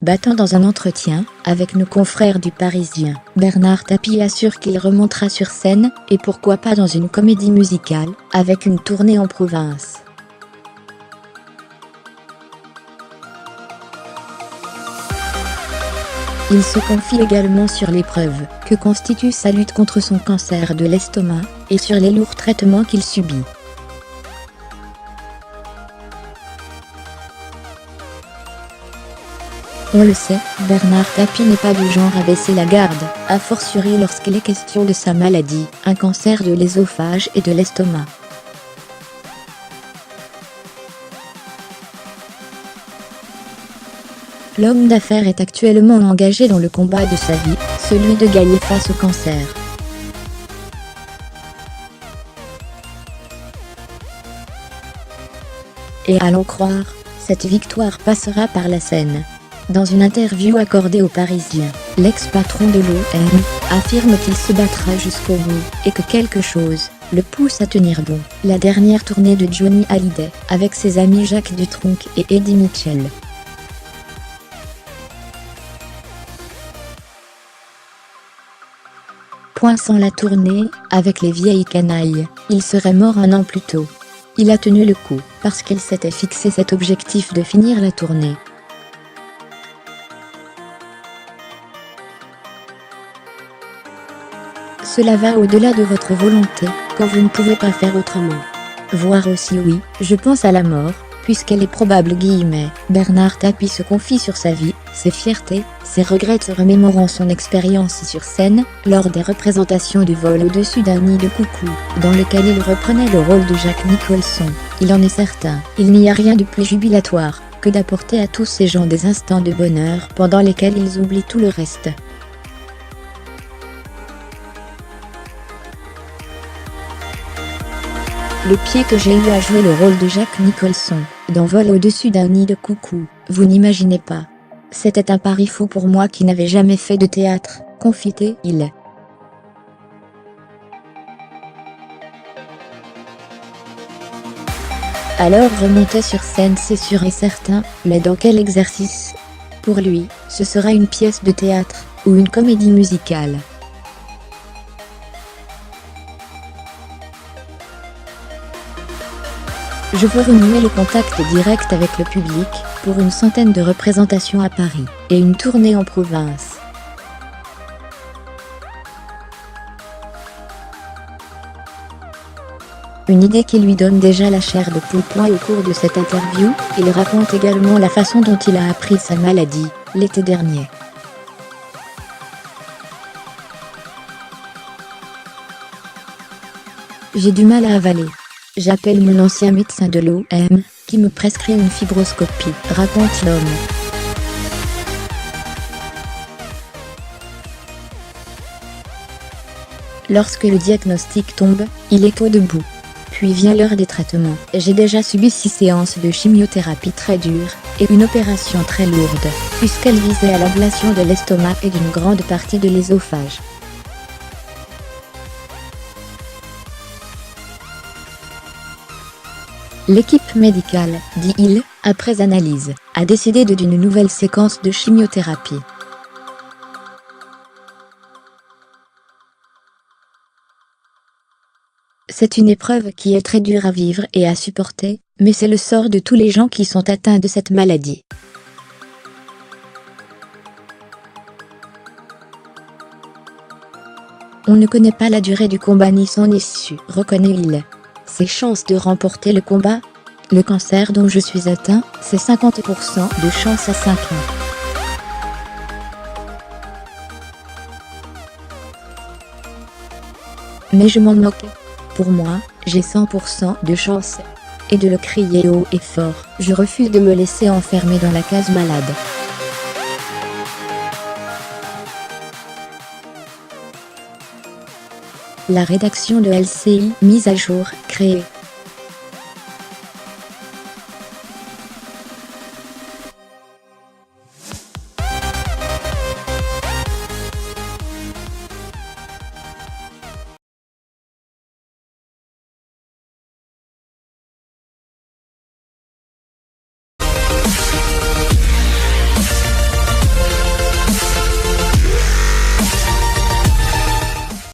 battant dans un entretien avec nos confrères du Parisien. Bernard Tapie assure qu'il remontera sur scène, et pourquoi pas dans une comédie musicale, avec une tournée en province. Il se confie également sur l'épreuve que constitue sa lutte contre son cancer de l'estomac, et sur les lourds traitements qu'il subit. On le sait, Bernard Tapie n'est pas du genre à baisser la garde, a fortiori lorsqu'il est question de sa maladie, un cancer de l'ésophage et de l'estomac. L'homme d'affaires est actuellement engagé dans le combat de sa vie, celui de gagner face au cancer. Et à l'en croire, cette victoire passera par la scène. Dans une interview accordée aux Parisiens, l'ex-patron de l'OM affirme qu'il se battra jusqu'au bout, et que quelque chose le pousse à tenir bon. La dernière tournée de Johnny Hallyday, avec ses amis Jacques Dutronc et Eddie Mitchell. Point sans la tournée, avec les vieilles canailles, il serait mort un an plus tôt. Il a tenu le coup, parce qu'il s'était fixé cet objectif de finir la tournée. Cela va au-delà de votre volonté, quand vous ne pouvez pas faire autrement. Voire aussi oui, je pense à la mort, puisqu'elle est probable. Bernard Tapie se confie sur sa vie, ses fiertés, ses regrets, se remémorant son expérience sur scène, lors des représentations du Vol au-dessus d'un nid de coucou, dans lequel il reprenait le rôle de Jack Nicholson. Il en est certain, il n'y a rien de plus jubilatoire que d'apporter à tous ces gens des instants de bonheur pendant lesquels ils oublient tout le reste. Le pied que j'ai eu à jouer le rôle de Jack Nicholson, dans Vol au-dessus d'un nid de coucou, vous n'imaginez pas. C'était un pari fou pour moi qui n'avais jamais fait de théâtre, confie-t-il. Alors remonter sur scène, c'est sûr et certain, mais dans quel exercice? Pour lui, ce sera une pièce de théâtre, ou une comédie musicale. Je veux renouer le contact direct avec le public, pour une centaine de représentations à Paris, et une tournée en province. Une idée qui lui donne déjà la chair de poule. Au cours de cette interview, il raconte également la façon dont il a appris sa maladie, l'été dernier. J'ai du mal à avaler. J'appelle mon ancien médecin de l'OM, qui me prescrit une fibroscopie, raconte l'homme. Lorsque le diagnostic tombe, il est au debout. Puis vient l'heure des traitements. J'ai déjà subi 6 séances de chimiothérapie très dures, et une opération très lourde, puisqu'elle visait à l'ablation de l'estomac et d'une grande partie de l'ésophage. L'équipe médicale, dit-il, après analyse, a décidé d'une nouvelle séquence de chimiothérapie. C'est une épreuve qui est très dure à vivre et à supporter, mais c'est le sort de tous les gens qui sont atteints de cette maladie. On ne connaît pas la durée du combat ni son issue, reconnaît-il. Ses chances de remporter le combat? Le cancer dont je suis atteint, c'est 50% de chance à 5 ans. Mais je m'en moque. Pour moi, j'ai 100% de chance. Et de le crier haut et fort, je refuse de me laisser enfermer dans la case malade. La rédaction de LCI, mise à jour, créée.